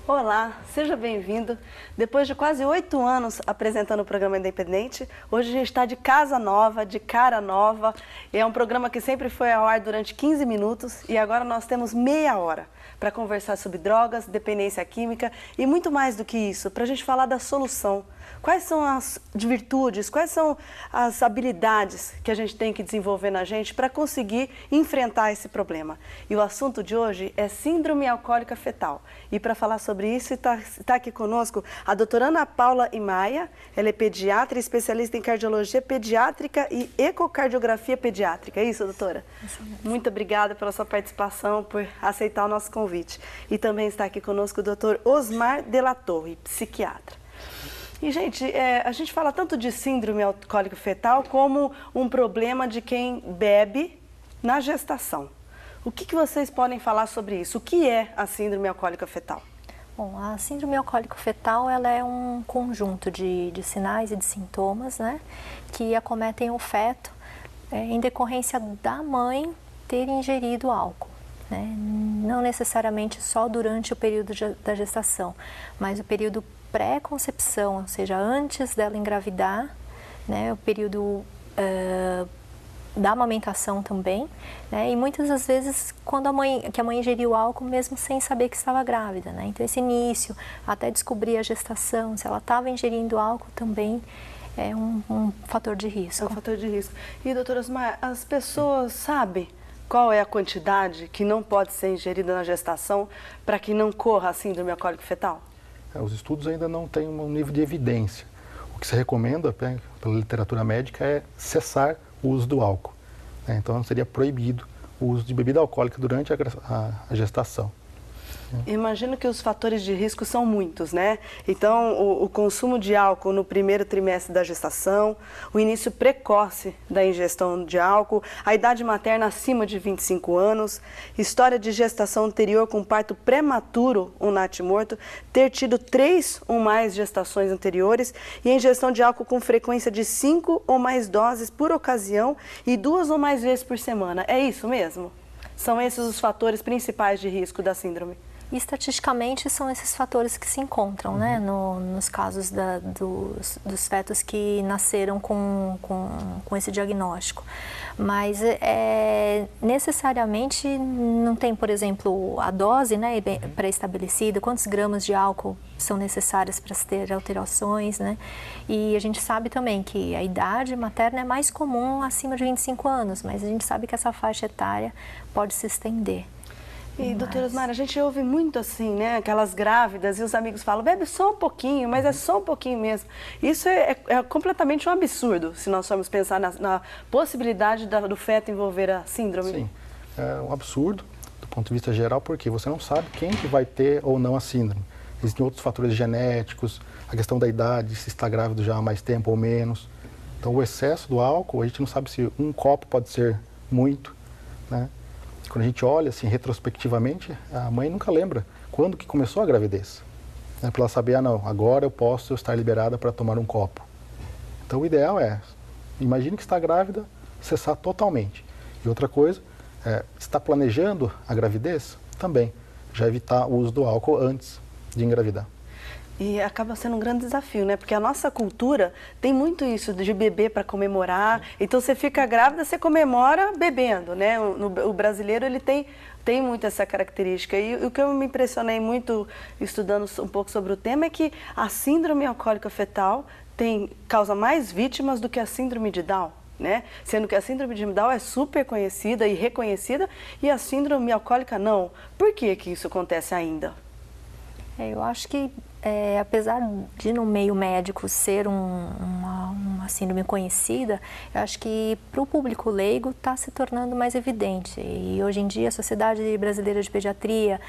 Olá, seja bem-vindo. Depois de quase 8 anos apresentando o programa Independente, hoje a gente está de casa nova, de cara nova. É um programa que sempre foi ao ar durante 15 minutos e agora nós temos meia hora para conversar sobre drogas, dependência química e muito mais do que isso, para a gente falar da solução. Quais são as virtudes, quais são as habilidades que a gente tem que desenvolver na gente para conseguir enfrentar esse problema? E o assunto de hoje é síndrome alcoólica fetal. E para falar sobre isso está aqui conosco a doutora Ana Paula Imaia. Ela é pediatra e especialista em cardiologia pediátrica e ecocardiografia pediátrica. É isso, doutora? Isso mesmo. Muito obrigada pela sua participação, por aceitar o nosso convite. E também está aqui conosco o doutor Osmar de la Torre, psiquiatra. E, gente, a gente fala tanto de síndrome alcoólica fetal como um problema de quem bebe na gestação. O que vocês podem falar sobre isso? O que é a síndrome alcoólica fetal? Bom, a síndrome alcoólica fetal ela é um conjunto de sinais e de sintomas, né, que acometem o feto em decorrência da mãe ter ingerido álcool. Né? Não necessariamente só durante o período da gestação, mas o período pré-concepção, ou seja, antes dela engravidar, né, o período da amamentação também, né, e muitas das vezes quando a mãe ingeriu álcool mesmo sem saber que estava grávida, né, então esse início até descobrir a gestação, se ela estava ingerindo álcool também é um fator de risco. É um fator de risco. E doutora Osmar, as pessoas sabem qual é a quantidade que não pode ser ingerida na gestação para que não corra a síndrome alcoólica fetal? Os estudos ainda não têm um nível de evidência. O que se recomenda pela literatura médica é cessar o uso do álcool. Então seria proibido o uso de bebida alcoólica durante a gestação. Imagino que os fatores de risco são muitos, né? Então, o consumo de álcool no primeiro trimestre da gestação, o início precoce da ingestão de álcool, a idade materna acima de 25 anos, história de gestação anterior com parto prematuro ou natimorto, ter tido 3 ou mais gestações anteriores e a ingestão de álcool com frequência de 5 ou mais doses por ocasião e 2 ou mais vezes por semana. É isso mesmo? São esses os fatores principais de risco da síndrome? E, estatisticamente, são esses fatores que se encontram, né, nos casos dos fetos que nasceram com esse diagnóstico. Mas, necessariamente, não tem, por exemplo, a dose, né, pré-estabelecida, quantos gramas de álcool são necessários para se ter alterações, né? E a gente sabe também que a idade materna é mais comum acima de 25 anos, mas a gente sabe que essa faixa etária pode se estender. E, doutora Osmar, a gente ouve muito assim, né, aquelas grávidas e os amigos falam, bebe só um pouquinho, mas é só um pouquinho mesmo. Isso é completamente um absurdo, se nós formos pensar na possibilidade do feto envolver a síndrome. Sim, é um absurdo do ponto de vista geral, porque você não sabe quem que vai ter ou não a síndrome. Existem outros fatores genéticos, a questão da idade, se está grávido já há mais tempo ou menos. Então, o excesso do álcool, a gente não sabe se um copo pode ser muito, né? Quando a gente olha assim retrospectivamente, a mãe nunca lembra quando que começou a gravidez. Para ela saber, não, agora eu posso estar liberada para tomar um copo. Então o ideal é, imagine que está grávida, cessar totalmente. E outra coisa, está planejando a gravidez? Também, já evitar o uso do álcool antes de engravidar. E acaba sendo um grande desafio, né? Porque a nossa cultura tem muito isso de beber para comemorar. Então, você fica grávida, você comemora bebendo, né? O brasileiro, ele tem muito essa característica. E o que eu me impressionei muito estudando um pouco sobre o tema é que a síndrome alcoólica fetal causa mais vítimas do que a síndrome de Down, né? Sendo que a síndrome de Down é super conhecida e reconhecida e a síndrome alcoólica não. Por que isso acontece ainda? Eu acho que, apesar de no meio médico ser uma síndrome conhecida, eu acho que para o público leigo está se tornando mais evidente. E hoje em dia a Sociedade Brasileira de Pediatria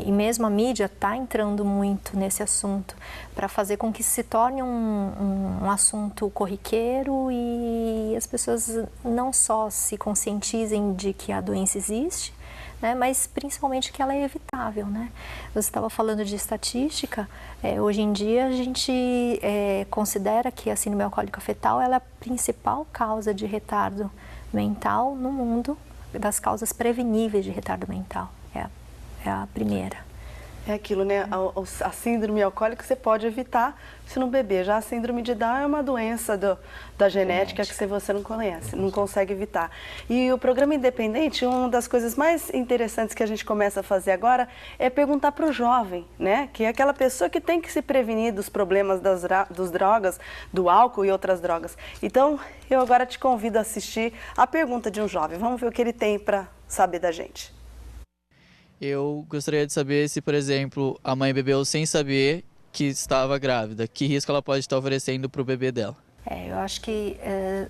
e mesmo a mídia está entrando muito nesse assunto para fazer com que se torne um assunto corriqueiro e as pessoas não só se conscientizem de que a doença existe, né, mas principalmente que ela é evitável, né? Você estava falando de estatística, hoje em dia a gente considera que a síndrome alcoólica fetal ela é a principal causa de retardo mental no mundo, das causas preveníveis de retardo mental, é a primeira. É aquilo, né? A síndrome alcoólica você pode evitar se não beber. Já a síndrome de Down é uma doença da genética que você não conhece, não consegue evitar. E o programa Independente, uma das coisas mais interessantes que a gente começa a fazer agora é perguntar para o jovem, né? Que é aquela pessoa que tem que se prevenir dos problemas dos drogas, do álcool e outras drogas. Então, eu agora te convido a assistir a pergunta de um jovem. Vamos ver o que ele tem para saber da gente. Eu gostaria de saber se, por exemplo, a mãe bebeu sem saber que estava grávida. Que risco ela pode estar oferecendo para o bebê dela? Eu acho que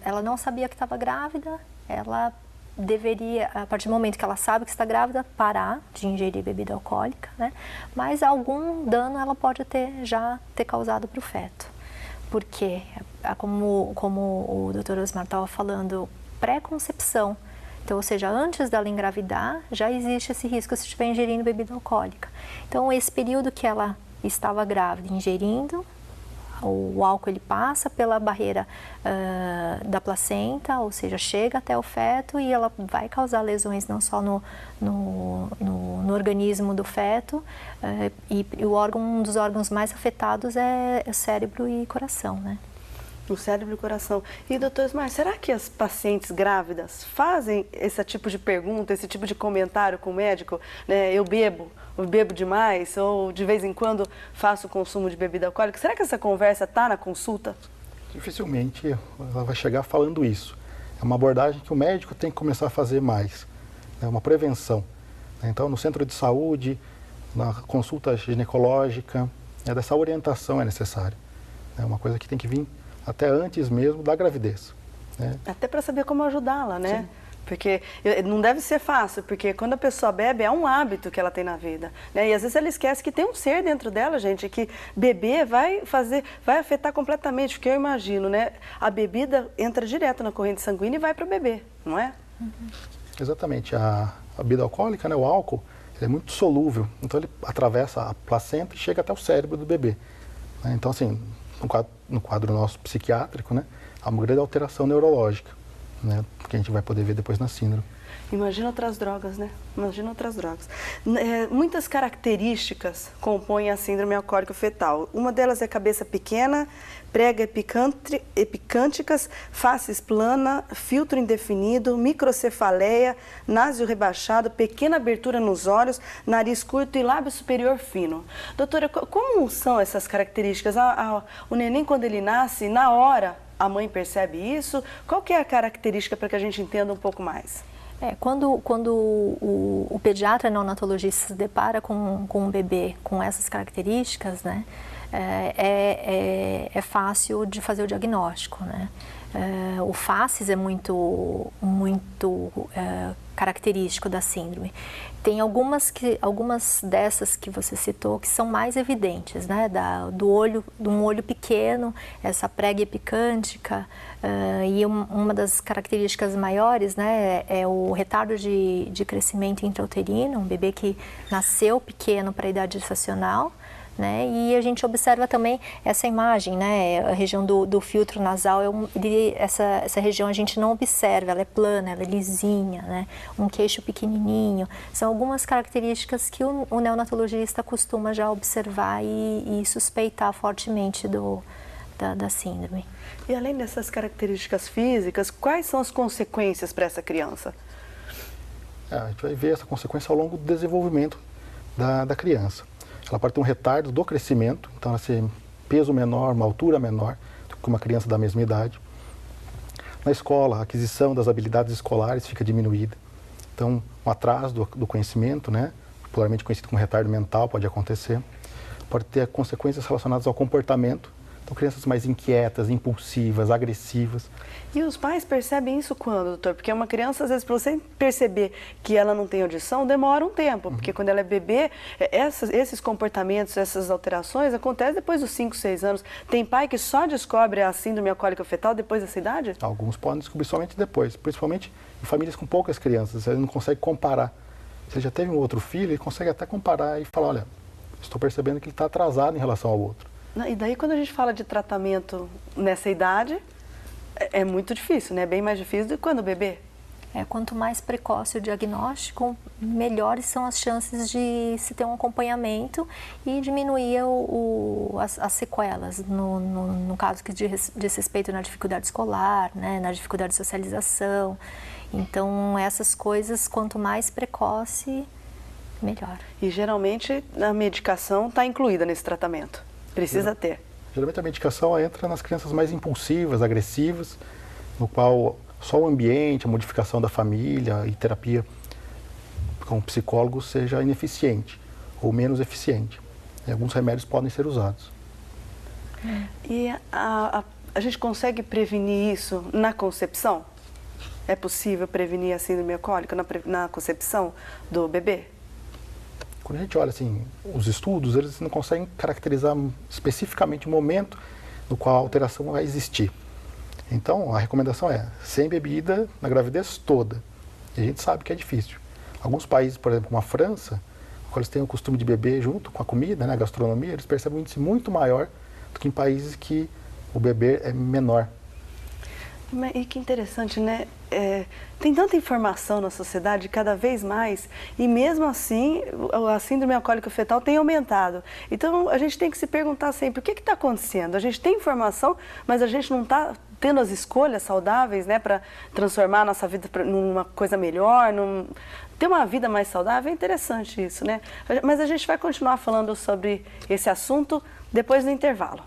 ela não sabia que estava grávida, ela deveria, a partir do momento que ela sabe que está grávida, parar de ingerir bebida alcoólica, né? Mas algum dano ela pode já ter causado para o feto. Porque, como o Dr. Osmar estava falando, pré-concepção. Então, ou seja, antes dela engravidar, já existe esse risco se estiver ingerindo bebida alcoólica. Então, esse período que ela estava grávida, ingerindo, o álcool ele passa pela barreira da placenta, ou seja, chega até o feto e ela vai causar lesões não só no organismo do feto, e um dos órgãos mais afetados é cérebro e coração, né? O cérebro e o coração. E, doutor Osmar, será que as pacientes grávidas fazem esse tipo de pergunta, esse tipo de comentário com o médico? Né? Eu bebo demais, ou de vez em quando faço consumo de bebida alcoólica. Será que essa conversa está na consulta? Dificilmente ela vai chegar falando isso. É uma abordagem que o médico tem que começar a fazer mais. É uma prevenção. Então, no centro de saúde, na consulta ginecológica, dessa orientação é necessária. É uma coisa que tem que vir até antes mesmo da gravidez. Né? Até para saber como ajudá-la, né? Sim. Porque não deve ser fácil, porque quando a pessoa bebe é um hábito que ela tem na vida. Né? E às vezes ela esquece que tem um ser dentro dela, gente, que beber vai afetar completamente, porque eu imagino, né? A bebida entra direto na corrente sanguínea e vai para o bebê, não é? Uhum. Exatamente. A bebida alcoólica, né, o álcool, ele é muito solúvel, então ele atravessa a placenta e chega até o cérebro do bebê. Né? Então, assim, no quadro nosso psiquiátrico, né, há uma grande alteração neurológica, né, que a gente vai poder ver depois na síndrome. Imagina outras drogas, né? Imagina outras drogas. Muitas características compõem a síndrome alcoólica fetal. Uma delas é cabeça pequena, prega epicânticas, faces plana, filtro indefinido, microcefaleia, násio rebaixado, pequena abertura nos olhos, nariz curto e lábio superior fino. Doutora, como são essas características? O neném, quando ele nasce, na hora, a mãe percebe isso? Qual que é a característica para que a gente entenda um pouco mais? Quando o pediatra neonatologista se depara com um bebê com essas características, né, é fácil de fazer o diagnóstico, né? O faces é muito característico da síndrome. Tem algumas dessas que você citou que são mais evidentes, né? De um olho pequeno, essa prega epicântica, e uma das características maiores, né, é o retardo de crescimento intrauterino, um bebê que nasceu pequeno para a idade gestacional. Né? E a gente observa também essa imagem, né? A região do filtro nasal, essa região a gente não observa, ela é plana, ela é lisinha, né? Um queixo pequenininho. São algumas características que o neonatologista costuma já observar e suspeitar fortemente da síndrome. E além dessas características físicas, quais são as consequências para essa criança? A gente vai ver essa consequência ao longo do desenvolvimento da criança. Ela pode ter um retardo do crescimento, então ela tem peso menor, uma altura menor do que uma criança da mesma idade. Na escola, a aquisição das habilidades escolares fica diminuída. Então, um atraso do conhecimento, né, popularmente conhecido como retardo mental, pode acontecer. Pode ter consequências relacionadas ao comportamento. Então, crianças mais inquietas, impulsivas, agressivas. E os pais percebem isso quando, doutor? Porque uma criança, às vezes, para você perceber que ela não tem audição, demora um tempo. Porque quando ela é bebê, esses comportamentos, essas alterações acontecem depois dos 5, 6 anos. Tem pai que só descobre a síndrome alcoólica fetal depois dessa idade? Alguns podem descobrir somente depois, principalmente em famílias com poucas crianças. Ele não consegue comparar. Se ele já teve um outro filho, ele consegue até comparar e falar, olha, estou percebendo que ele está atrasado em relação ao outro. E daí, quando a gente fala de tratamento nessa idade, é muito difícil, né? É bem mais difícil do que quando o bebê. Quanto mais precoce o diagnóstico, melhores são as chances de se ter um acompanhamento e diminuir as sequelas, no caso que diz respeito na dificuldade escolar, né, na dificuldade de socialização. Então, essas coisas, quanto mais precoce, melhor. E geralmente a medicação está incluída nesse tratamento? Precisa ter? Geralmente a medicação entra nas crianças mais impulsivas, agressivas, no qual só o ambiente, a modificação da família e terapia com psicólogo seja ineficiente ou menos eficiente. E alguns remédios podem ser usados. E a gente consegue prevenir isso na concepção? É possível prevenir a síndrome alcoólica na concepção do bebê? Quando a gente olha assim, os estudos, eles não conseguem caracterizar especificamente o momento no qual a alteração vai existir. Então, a recomendação é sem bebida na gravidez toda. E a gente sabe que é difícil. Alguns países, por exemplo, como a França, quando eles têm o costume de beber junto com a comida, né, a gastronomia, eles percebem um índice muito maior do que em países que o beber é menor. E que interessante, né? Tem tanta informação na sociedade, cada vez mais, e mesmo assim a síndrome alcoólica fetal tem aumentado. Então a gente tem que se perguntar sempre, o que está acontecendo? A gente tem informação, mas a gente não está tendo as escolhas saudáveis, né, para transformar a nossa vida numa coisa melhor, ter uma vida mais saudável. É interessante isso, né? Mas a gente vai continuar falando sobre esse assunto depois do intervalo.